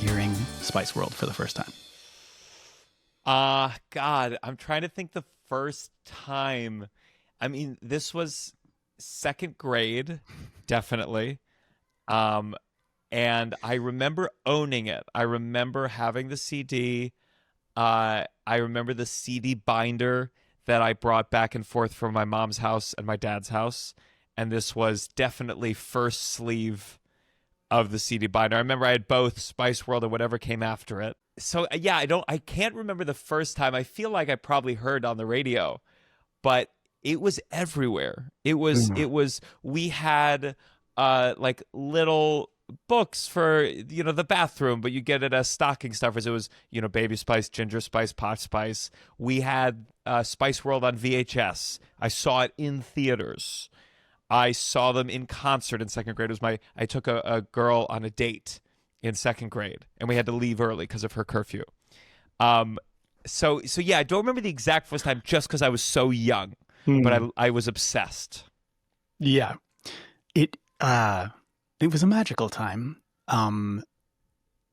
hearing Spiceworld for the first time? God, I'm trying to think the first time. I mean, this was second grade, definitely. Um, and I remember owning it. I remember having the CD. I remember the CD binder that I brought back and forth from my mom's house and my dad's house. And this was definitely first sleeve of the CD binder. I remember I had both Spiceworld and whatever came after it. So yeah, I can't remember the first time. I feel like I probably heard on the radio, but it was everywhere. We had like little books for the bathroom, but you get it as stocking stuffers. It was Baby Spice, Ginger Spice, Pot Spice. We had Spice World on VHS. I saw it in theaters. I saw them in concert in second grade. I took a girl on a date in second grade, and we had to leave early because of her curfew. So yeah, I don't remember the exact first time just because I was so young, but I was obsessed. Yeah, it was a magical time.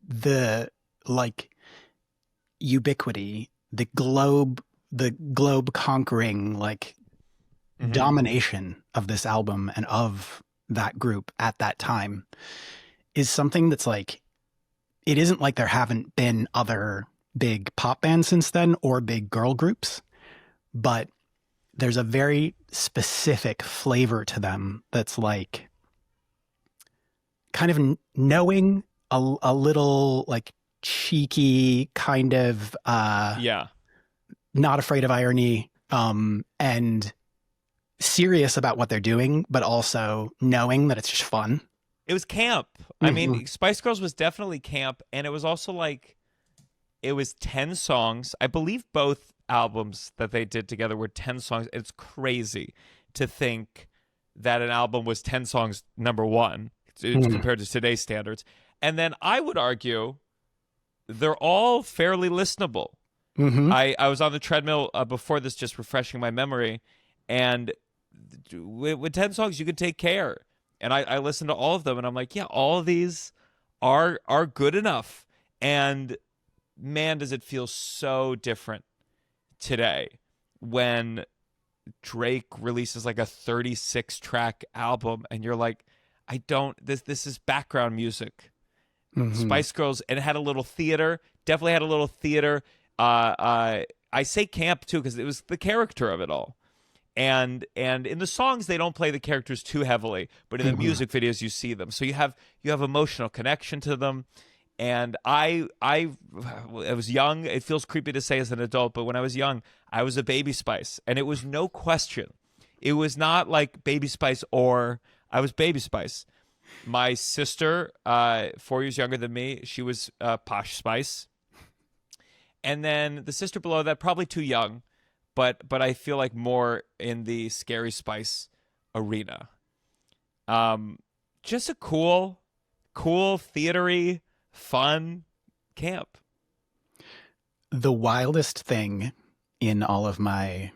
The ubiquity, the globe conquering domination of this album and of that group at that time is something that's it isn't like there haven't been other big pop bands since then or big girl groups, but there's a very specific flavor to them that's kind of knowing, a little cheeky, kind of not afraid of irony, and serious about what they're doing, but also knowing that it's just fun. It was camp. I mean, Spice Girls was definitely camp, and it was also it was 10 songs. I believe both albums that they did together were 10 songs. It's crazy to think that an album was 10 songs, number one, compared to today's standards. And then I would argue they're all fairly listenable. I was on the treadmill before this, just refreshing my memory, and with 10 songs, you can take care. And I listened to all of them, and I'm like, yeah, all of these are good enough. And man, does it feel so different today when Drake releases a 36-track album, and you're like, this is background music. Spice Girls, and it had a little theater, definitely had a little theater. I say camp too because it was the character of it all. And in the songs they don't play the characters too heavily, but in the music videos you see them. So you have emotional connection to them. And I was young. It feels creepy to say as an adult, but when I was young, I was a Baby Spice, and it was no question. It was not like Baby Spice, or I was Baby Spice. My sister, 4 years younger than me, she was Posh Spice. And then the sister below that, probably too young, but I feel like more in the Scary Spice arena. Just a cool, theatery, fun camp. The wildest thing in all of my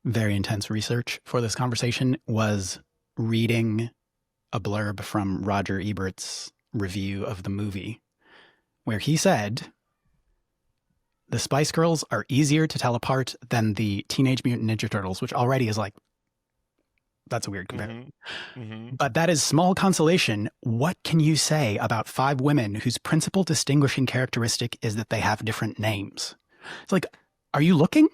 very intense research for this conversation was reading a blurb from Roger Ebert's review of the movie, where he said, the Spice Girls are easier to tell apart than the Teenage Mutant Ninja Turtles, which already is that's a weird comparison. But that is small consolation. What can you say about 5 women whose principal distinguishing characteristic is that they have different names? It's are you looking?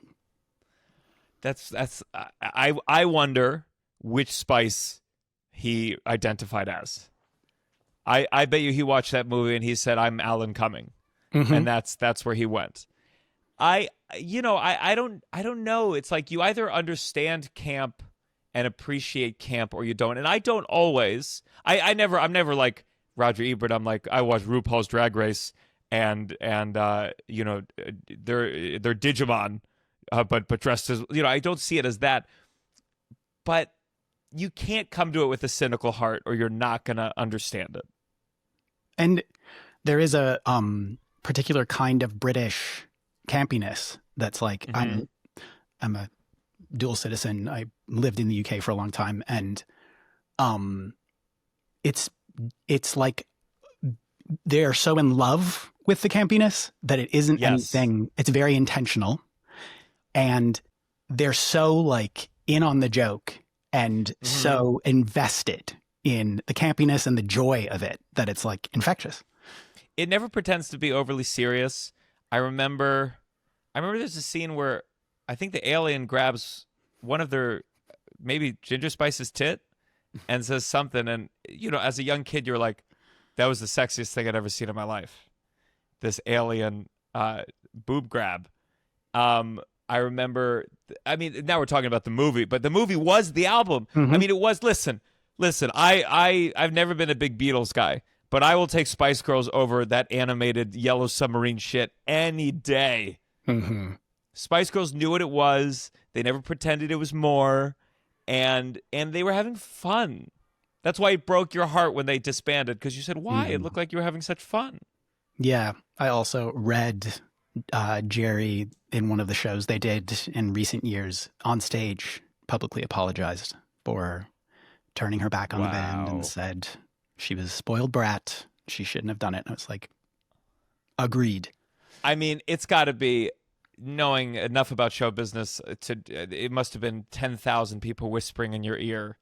I wonder which Spice he identified as. I bet you he watched that movie and he said, I'm Alan Cumming. And that's where he went. I don't know. It's you either understand camp and appreciate camp, or you don't. And I don't always. I'm never like Roger Ebert. I'm I watch RuPaul's Drag Race and they're Digimon, but dressed as I don't see it as that. But you can't come to it with a cynical heart, or you're not gonna understand it. And there is a particular kind of British campiness that's I'm a dual citizen. I lived in the UK for a long time, and it's they're so in love with the campiness, that it isn't Yes. anything. It's very intentional. And they're so like in on the joke and so invested in the campiness and the joy of it that it's like infectious. It never pretends to be overly serious. I remember there's a scene where I think the alien grabs one of their, maybe Ginger Spice's tit, and says something. And, you know, as a young kid, you're like, that was the sexiest thing I'd ever seen in my life. This alien boob grab. I remember, I mean, now we're talking about the movie, but the movie was the album. I mean, it was, listen, I've never been a big Beatles guy, but I will take Spice Girls over that animated Yellow Submarine shit any day. Spice Girls knew what it was. They never pretended it was more, and they were having fun. That's why it broke your heart when they disbanded, because you said, why? It looked like you were having such fun. Yeah. I also read Jerry in one of the shows they did in recent years on stage publicly apologized for turning her back on the band and said she was a spoiled brat. She shouldn't have done it. And I was like, agreed. I mean, it's got to be, knowing enough about show business, it must have been 10,000 people whispering in your ear,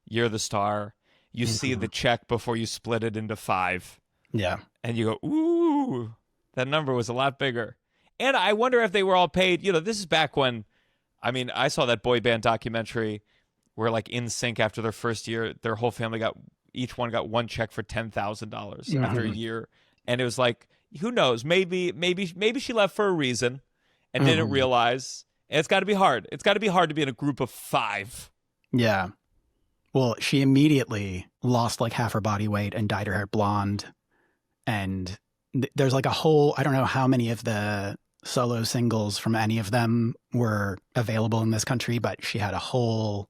you're the star. You see the check before you split it into 5. Yeah. And you go, ooh, that number was a lot bigger. And I wonder if they were all paid. You know, this is back when, I mean, I saw that boy band documentary where, like, in sync after their first year, their whole family each one got one check for $10,000 after a year. And it was like, who knows? Maybe she left for a reason and didn't realize. And it's got to be hard. It's got to be hard to be in a group of 5. Yeah. Well, she immediately lost like half her body weight and dyed her hair blonde. And there's like a whole, I don't know how many of the solo singles from any of them were available in this country, but she had a whole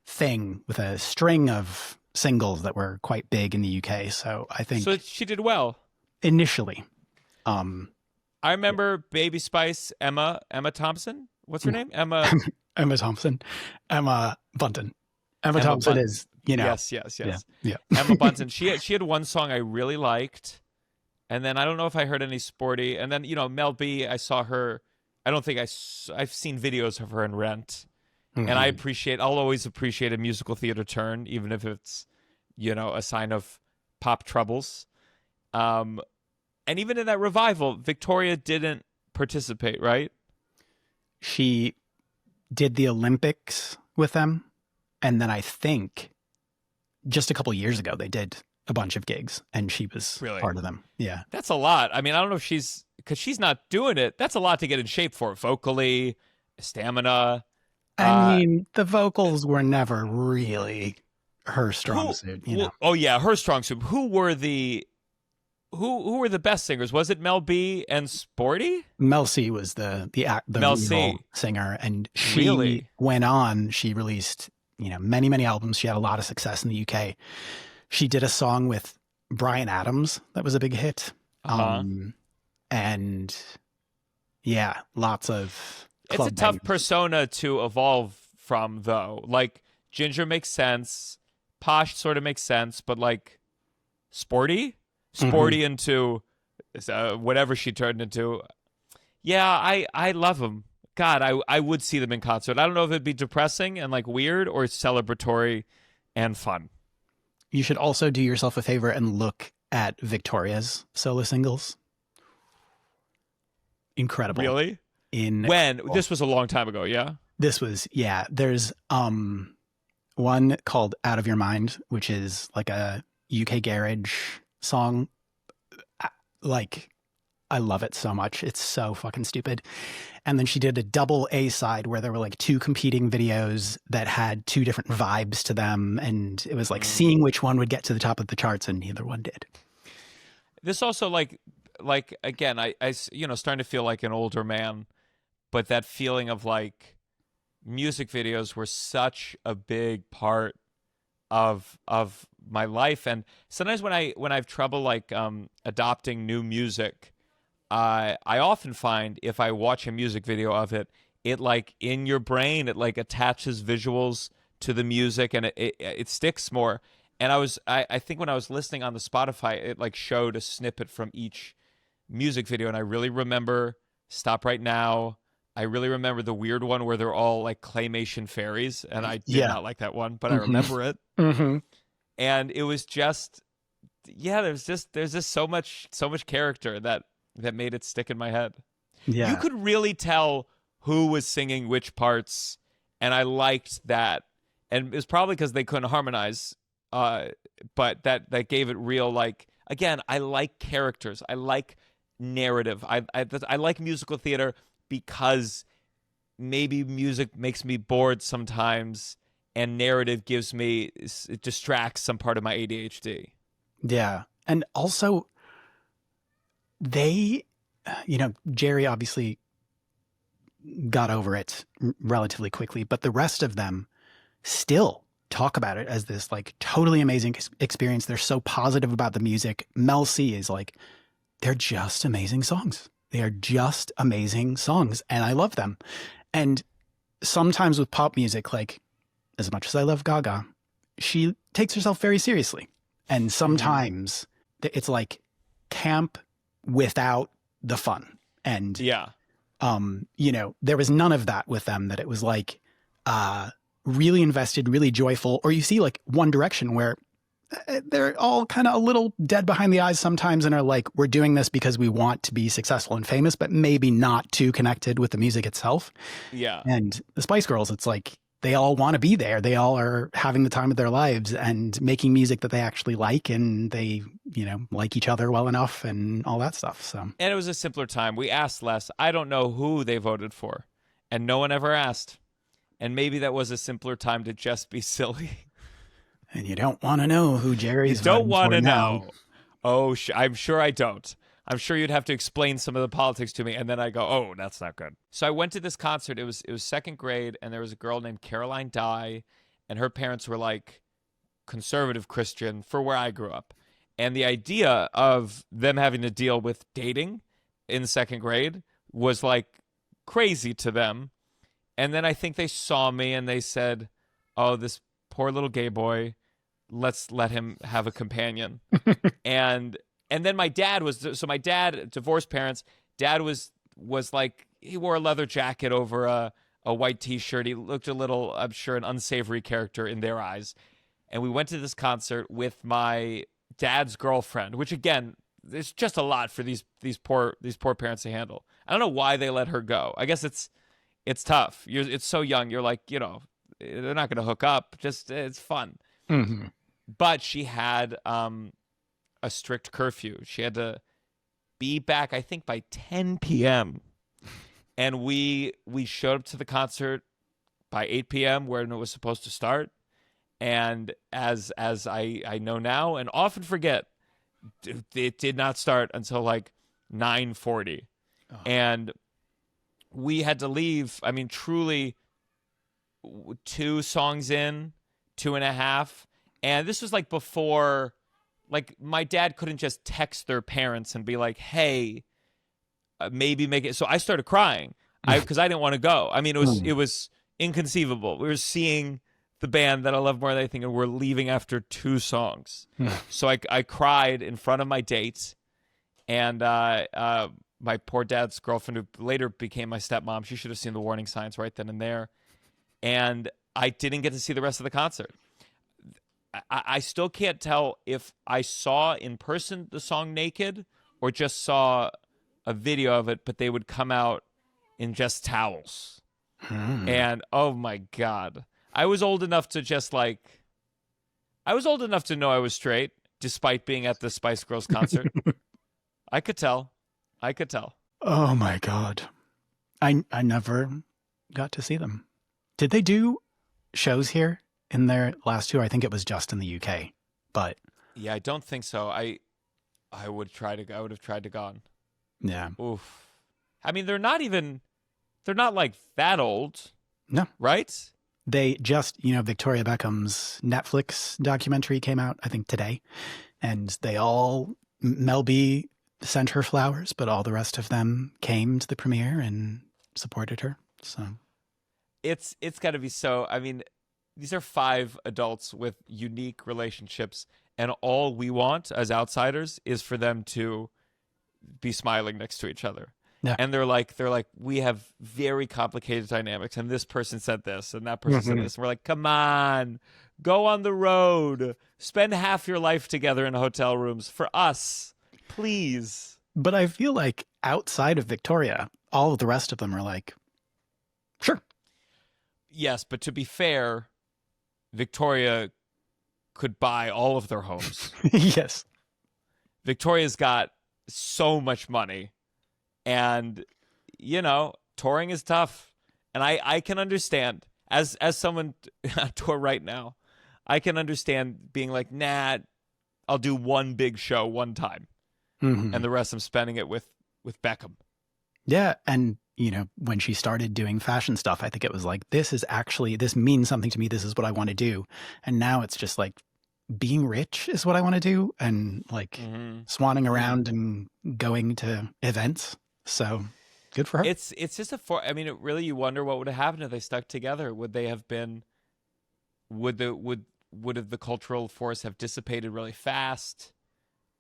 thing with a string of singles that were quite big in the UK. So I think. So she did well. Initially. I remember Baby Spice, Emma Thompson. What's her name? Emma Thompson. Emma Bunton. Emma Thompson Bunton. is, you know. Yes. Yeah. Emma Bunton. She had one song I really liked, and then I don't know if I heard any sporty. And then, you know, Mel B, I saw her. I don't think I've seen videos of her in Rent, and I'll always appreciate a musical theater turn, even if it's, you know, a sign of pop troubles. And even in that revival, Victoria didn't participate, right? She did the Olympics with them. And then I think just a couple years ago, they did a bunch of gigs and she was part of them. Yeah. That's a lot. I mean, I don't know if because she's not doing it. That's a lot to get in shape for, vocally, stamina. I mean, the vocals were never really her strong suit, you know? Oh yeah, her strong suit. Who were the best singers? Was it Mel B and Sporty? Mel C was the Mel real C. singer, and she went on. She released, you know, many albums. She had a lot of success in the UK. She did a song with Bryan Adams that was a big hit. And yeah, lots of. It's a tough persona to evolve from, though. Like, Ginger makes sense, Posh sort of makes sense, but like Sporty into whatever she turned into. Yeah, I love them. God, I would see them in concert. I don't know if it'd be depressing and like weird or celebratory and fun. You should also do yourself a favor and look at Victoria's solo singles. Incredible. Really? This was a long time ago, yeah? This was, yeah. There's one called Out of Your Mind, which is like a UK garage song. Like, I love it so much. It's so fucking stupid. And then she did a double A side where there were like 2 competing videos that had 2 different vibes to them. And it was like seeing which one would get to the top of the charts, and neither one did. This also like again, I you know, starting to feel like an older man, but that feeling of like music videos were such a big part of my life. And sometimes when I have trouble like adopting new music, I often find if I watch a music video of it, it like in your brain, it like attaches visuals to the music and it sticks more. And I think when I was listening on the Spotify, it like showed a snippet from each music video, and I really remember Stop Right Now. I really remember the weird one where they're all like claymation fairies, and I did not like that one, but I remember it. And it was just, there's just so much character that made it stick in my head. You could really tell who was singing which parts, and I liked that. And it was probably because they couldn't harmonize, but that gave it real, like, again, I like characters. I like narrative. I like musical theater because maybe music makes me bored sometimes, and narrative it distracts some part of my ADHD. Yeah. And also, they, Jerry obviously got over it relatively quickly, but the rest of them still talk about it as this like totally amazing experience. They're so positive about the music. Mel C is like, they're just amazing songs. They are just amazing songs, and I love them. And sometimes with pop music, like, as much as I love Gaga, she takes herself very seriously. And sometimes it's like camp without the fun. And, there was none of that with them, that it was like really invested, really joyful. Or you see like One Direction, where they're all kind of a little dead behind the eyes sometimes and are like, we're doing this because we want to be successful and famous, but maybe not too connected with the music itself. Yeah. And the Spice Girls, it's like they all want to be there. They all are having the time of their lives and making music that they actually like, and they, like each other well enough and all that stuff. So, and it was a simpler time. We asked less. I don't know who they voted for, and no one ever asked. And maybe that was a simpler time to just be silly. And you don't want to know who Jerry's voting for now. Don't want to know. Oh, I'm sure I don't. I'm sure you'd have to explain some of the politics to me, and then I go, oh, that's not good. So I went to this concert. It was second grade, and there was a girl named Caroline Dye, and her parents were like conservative Christian for where I grew up. And the idea of them having to deal with dating in second grade was like crazy to them. And then I think they saw me and they said, oh, this poor little gay boy, let's let him have a companion. and then my dad divorced parents. Dad was like, he wore a leather jacket over a white t-shirt. He looked a little, I'm sure, an unsavory character in their eyes. And we went to this concert with my dad's girlfriend, which again, it's just a lot for these poor parents to handle. I don't know why they let her go. I guess it's tough. It's so young. You're like, they're not going to hook up. Just, it's fun. Mm-hmm. But she had a strict curfew. She had to be back, I think, by 10 p.m. And we showed up to the concert by 8 p.m. when it was supposed to start. And as I know now and often forget, it did not start until like 9:40. Oh. And we had to leave. I mean, truly 2 songs in, 2.5. And this was like before, like my dad couldn't just text their parents and be like, hey, maybe make it. So I started crying because I didn't want to go. I mean, it was inconceivable. We were seeing the band that I love more than anything, and we're leaving after 2 songs. So I cried in front of my date, and my poor dad's girlfriend, who later became my stepmom, she should have seen the warning signs right then and there. And I didn't get to see the rest of the concert. I still can't tell if I saw in person the song Naked or just saw a video of it, but they would come out in just towels. And oh my God. I was old enough to know I was straight, despite being at the Spice Girls concert. I could tell. Oh my God. I never got to see them. Did they do shows here in their last tour? I think it was just in the UK, but yeah, I don't think so. I would have tried to gone. Yeah. Oof. I mean, they're not like that old. No. Right? They just, Victoria Beckham's Netflix documentary came out, I think today, and Mel B sent her flowers, but all the rest of them came to the premiere and supported her. So it's got to be so. I mean, these are 5 adults with unique relationships, and all we want as outsiders is for them to be smiling next to each other. Yeah. And they're like, we have very complicated dynamics, and this person said this, and that person said this. And we're like, come on, go on the road, spend half your life together in hotel rooms for us, please. But I feel like outside of Victoria, all of the rest of them are like, sure. Yes, but to be fair, Victoria could buy all of their homes. Yes. Victoria's got so much money. And, you know, touring is tough. And I can understand, as someone on tour right now, I can understand being like, nah, I'll do one big show one time. And the rest I'm spending it with Beckham. Yeah. And, you know, when she started doing fashion stuff, I think it was like, this means something to me. This is what I want to do. And now it's just like, being rich is what I want to do. And like swanning around and going to events. So good for her. It's just I mean, really, you wonder what would have happened if they stuck together. Would they have been? Would have the cultural force have dissipated really fast,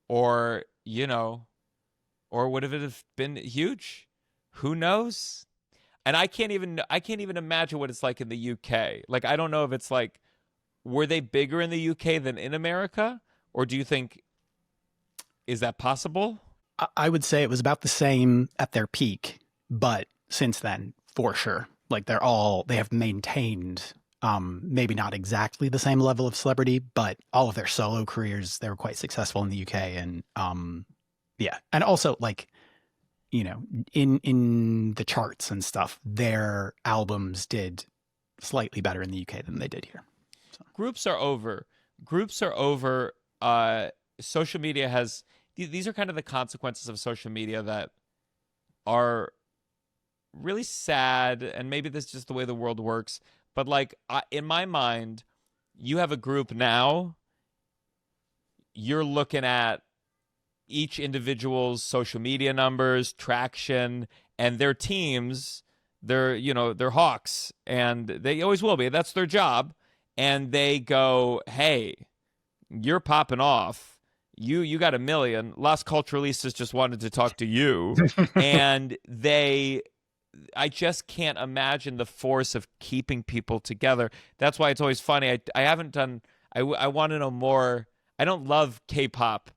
or you know, or would it have been huge? Who knows? And I can't even imagine what it's like in the UK. Like, I don't know if it's like, were they bigger in the UK than in America, or do you think is that possible? I would say it was about the same at their peak, but since then, for sure, like they have maintained, maybe not exactly the same level of celebrity, but all of their solo careers, they were quite successful in the UK. And, yeah. And also like, you know, in the charts and stuff, their albums did slightly better in the UK than they did here. So. Groups are over. Social media has... These are kind of the consequences of social media that are really sad, and maybe this is just the way the world works. But like in my mind, you have a group now, you're looking at each individual's social media numbers, traction, and their teams. They're hawks, and they always will be. That's their job. And they go, hey, you're popping off. You got 1 million. Las Culturalistas just wanted to talk to you. And I just can't imagine the force of keeping people together. That's why it's always funny. I want to know more. I don't love K-pop,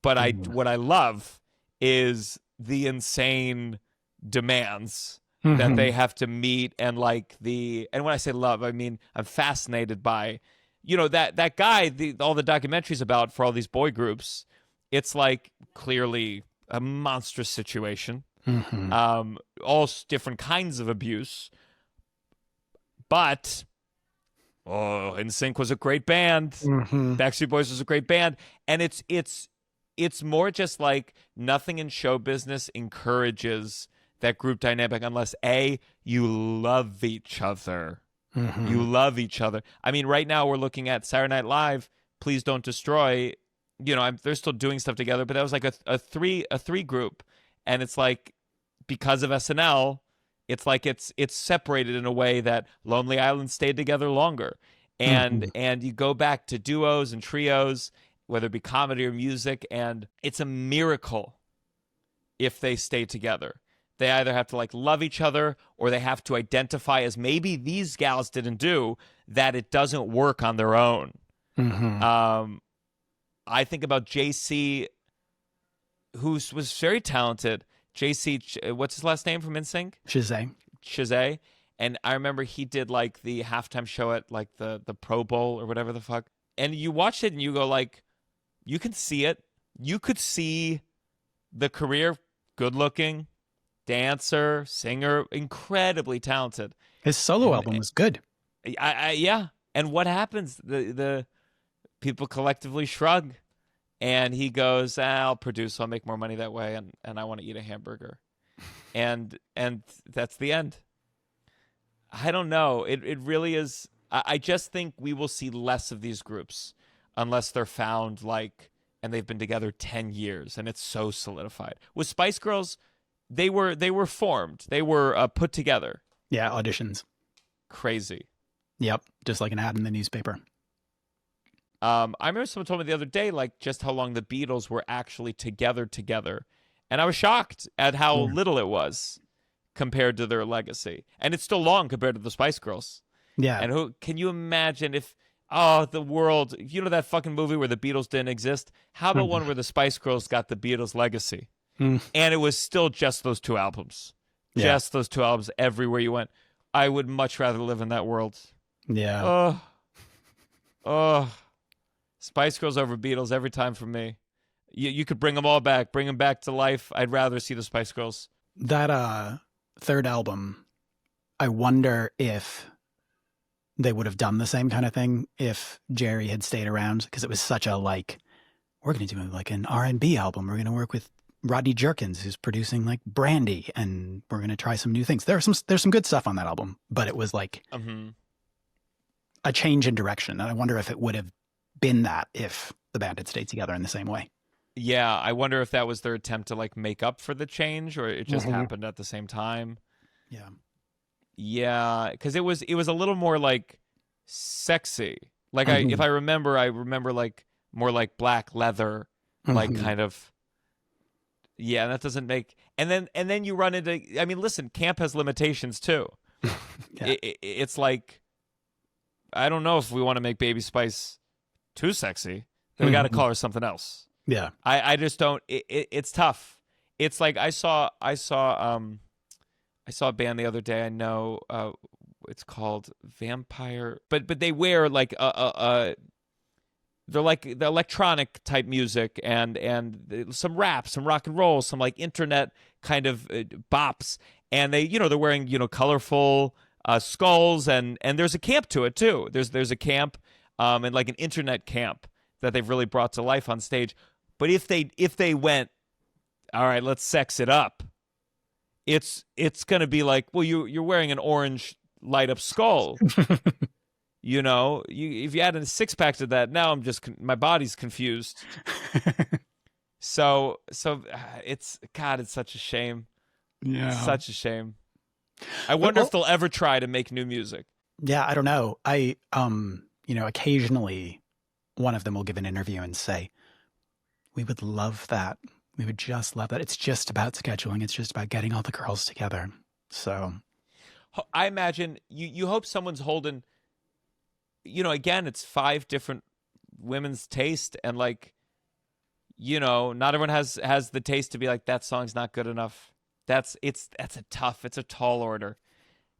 but what I love is the insane demands that they have to meet, and and when I say love, I mean, I'm fascinated by, you know, that guy, all the documentaries about for all these boy groups, it's like clearly a monstrous situation, all different kinds of abuse. But NSYNC was a great band, Backstreet Boys was a great band, and it's more just like nothing in show business encourages that group dynamic unless you love each other. You love each other. I mean, right now we're looking at Saturday Night Live, Please Don't Destroy. You know, they're still doing stuff together, but that was like a three group, and it's like because of SNL, it's like it's separated in a way that Lonely Island stayed together longer, and you go back to duos and trios, whether it be comedy or music, and it's a miracle if they stay together. They either have to like love each other, or they have to identify, as maybe these gals didn't do, that it doesn't work on their own. I think about JC, who was very talented. JC, what's his last name from NSYNC? Shazay. And I remember he did like the halftime show at like the Pro Bowl or whatever the fuck. And you watch it and you go like, you can see it. You could see the career, good looking, dancer, singer, incredibly talented. His solo album was good. Yeah. And what happens? The people collectively shrug, and he goes, I'll produce, I'll make more money that way, and I want to eat a hamburger. and that's the end. I don't know. It really is. I just think we will see less of these groups unless they're found and they've been together 10 years and it's so solidified. With Spice Girls, they were formed. They were put together. Yeah, auditions. Crazy. Yep, just like an ad in the newspaper. I remember someone told me the other day, just how long the Beatles were actually together, And I was shocked at how little it was compared to their legacy. And it's still long compared to the Spice Girls. Yeah. And who can you imagine if, the world, you know that fucking movie where the Beatles didn't exist? How about one where the Spice Girls got the Beatles legacy? And it was still just those two albums. Yeah. Just those two albums everywhere you went. I would much rather live in that world. Yeah. Spice Girls over Beatles every time for me. You could bring them all back, bring them back to life. I'd rather see the Spice Girls. That third album, I wonder if they would have done the same kind of thing if Jerry had stayed around, because it was such a like, we're going to do like an R&B album. We're going to work with Rodney Jerkins, who's producing like Brandy, and we're going to try some new things. There's some good stuff on that album, but it was like a change in direction. And I wonder if it would have been that if the band had stayed together in the same way. Yeah, I wonder if that was their attempt to like make up for the change, or it just happened at the same time. Yeah. Yeah, because it was a little more like sexy. Like if I remember like more like black leather, like kind of. Yeah, that doesn't make. And then you run into. I mean, listen, camp has limitations too. Yeah. It's like, I don't know if we want to make Baby Spice too sexy. Then we got to call her something else. Yeah. I just don't. It's tough. It's like I saw a band the other day. I know it's called Vampire, but they wear like they're like the electronic type music and some rap, some rock and roll, some like internet kind of bops, and they're wearing colorful skulls and there's a camp to it too. There's a camp and like an internet camp that they've really brought to life on stage. But if they went, all right, let's sex it up. It's gonna be like, well, you're wearing an orange light up skull. If you add a 6-pack to that, now my body's confused. So it's such a shame. Yeah, such a shame. I wonder if they'll ever try to make new music. Yeah, I don't know. I occasionally one of them will give an interview and say, "We would love that. We would just love that. It's just about scheduling. It's just about getting all the girls together." So I imagine you hope someone's holding, again, it's 5 different women's taste, and like, not everyone has the taste to be like, that song's not good enough. It's a tall order.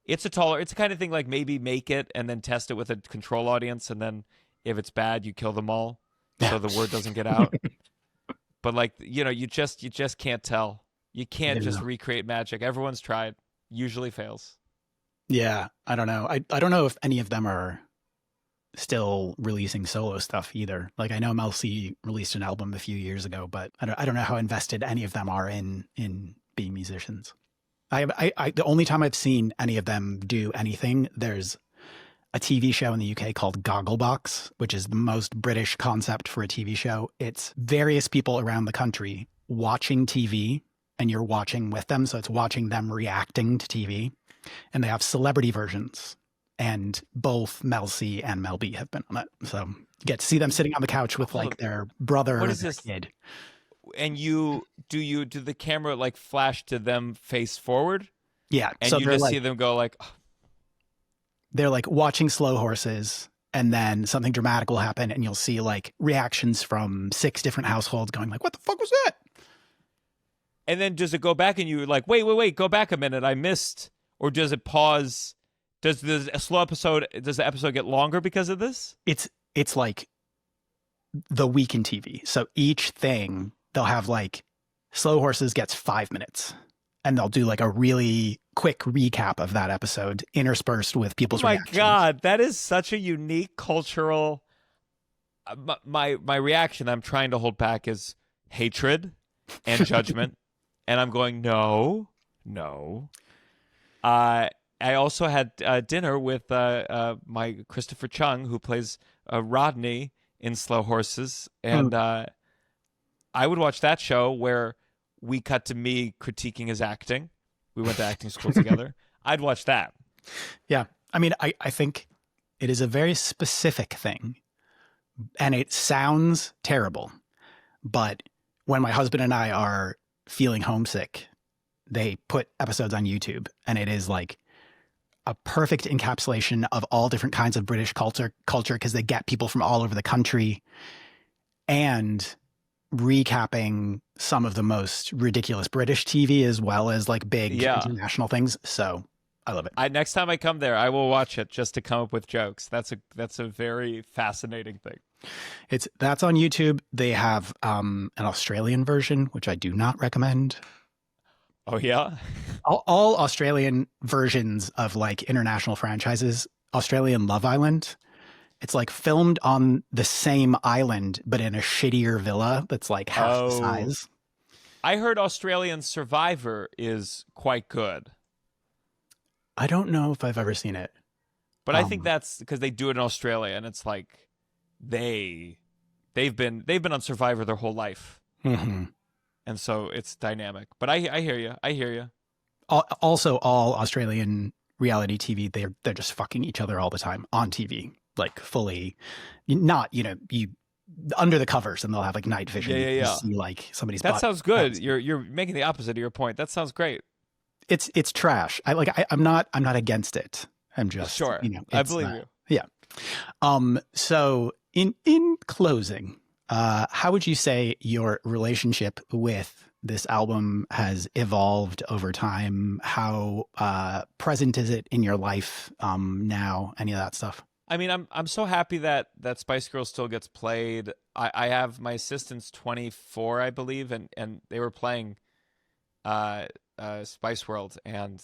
It's the kind of thing like maybe make it and then test it with a control audience, and then if it's bad, you kill them all so the word doesn't get out. But like, you just can't tell. You can't just recreate magic. Everyone's tried, usually fails. Yeah, I don't know. I don't know if any of them are still releasing solo stuff either. Like I know Mel C released an album a few years ago, but I don't know how invested any of them are in being musicians. The only time I've seen any of them do anything, there's a TV show in the UK called Gogglebox, which is the most British concept for a TV show. It's various people around the country watching TV, and you're watching with them. So it's watching them reacting to TV. And they have celebrity versions. And both Mel C and Mel B have been on it. So you get to see them sitting on the couch with like their brother or their kid. And do the camera like flash to them face forward? Yeah. And so you just see them go like, oh. They're like watching Slow Horses, and then something dramatic will happen, and you'll see like reactions from 6 different households going like, "What the fuck was that?" And then does it go back and you're like, wait, go back a minute, I missed? Or does it pause? Does the episode get longer because of this? It's like the week in TV. So each thing they'll have like Slow Horses gets 5 minutes, and they'll do like a really quick recap of that episode interspersed with people's reactions. Oh my God, that is such a unique cultural. My reaction I'm trying to hold back is hatred and judgment. And I'm going, no. I also had dinner with my Christopher Chung, who plays Rodney in Slow Horses. And I would watch that show where we cut to me critiquing his acting. We went to acting school together. I'd watch that. Yeah. I mean, I think it is a very specific thing, and it sounds terrible. But when my husband and I are feeling homesick, they put episodes on YouTube, and it is like a perfect encapsulation of all different kinds of British culture because they get people from all over the country and recapping some of the most ridiculous British TV as well as like big international things. So I love it. Next time I come there, I will watch it just to come up with jokes. That's a very fascinating thing. That's on YouTube. They have an Australian version, which I do not recommend. Oh yeah. All Australian versions of like international franchises, Australian Love Island, it's like filmed on the same island, but in a shittier villa that's like half the size. I heard Australian Survivor is quite good. I don't know if I've ever seen it. But I think that's because they do it in Australia, and it's like they've been on Survivor their whole life. Mm-hmm. And so it's dynamic. But I hear you. I hear you. Also, all Australian reality TV, they're just fucking each other all the time on TV, like fully, not, you under the covers, and they'll have like night vision. Yeah. You see like somebody's That butt. sounds good. You're making the opposite of your point. That sounds great. It's trash. I'm not against it. I'm just sure. I believe you. Yeah. So in closing, how would you say your relationship with this album has evolved over time? How present is it in your life now? Any of that stuff? I mean, I'm so happy that Spice Girls still gets played. I have my assistant's 24, I believe, and they were playing Spiceworld, and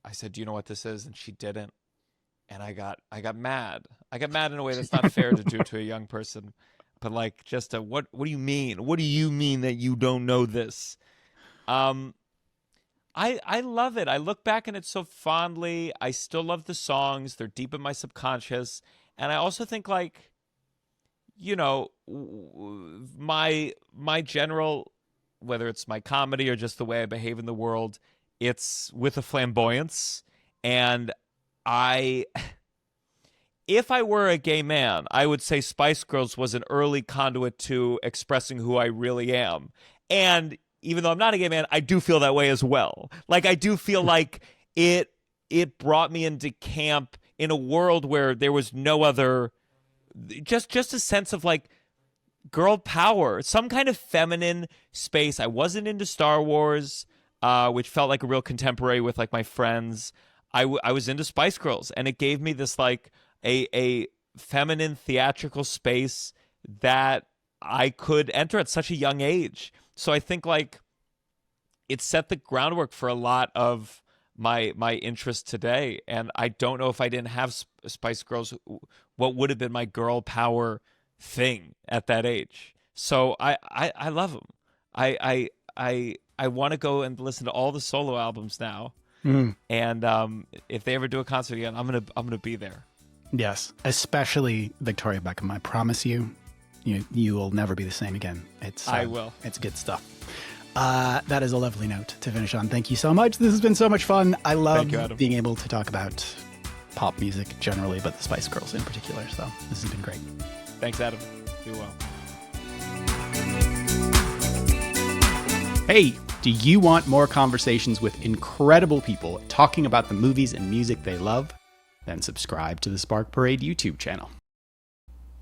I said, "Do you know what this is?" And she didn't, and I got mad. I got mad in a way that's not fair to do to a young person. But like, just what do you mean? What do you mean that you don't know this? I love it. I look back on it so fondly. I still love the songs. They're deep in my subconscious. And I also think like, my general, whether it's my comedy or just the way I behave in the world, it's with a flamboyance. And if I were a gay man, I would say Spice Girls was an early conduit to expressing who I really am. And even though I'm not a gay man, I do feel that way as well. Like, I do feel like it brought me into camp in a world where there was no other, just a sense of like girl power, some kind of feminine space. I wasn't into Star Wars, which felt like a real contemporary with like my friends. I was into Spice Girls, and it gave me this like a feminine theatrical space that I could enter at such a young age. So I think like it set the groundwork for a lot of my interest today. And I don't know if I didn't have Spice Girls, what would have been my girl power thing at that age. So I love them. I want to go and listen to all the solo albums now. And if they ever do a concert again, I'm gonna be there. Yes, especially Victoria Beckham. I promise you will never be the same again. I will. It's good stuff. That is a lovely note to finish on. Thank you so much. This has been so much fun. I love being able to talk about pop music generally, but the Spice Girls in particular. So this has been great. Thanks, Adam. Do well. Hey, do you want more conversations with incredible people talking about the movies and music they love? Then subscribe to the Spark Parade YouTube channel.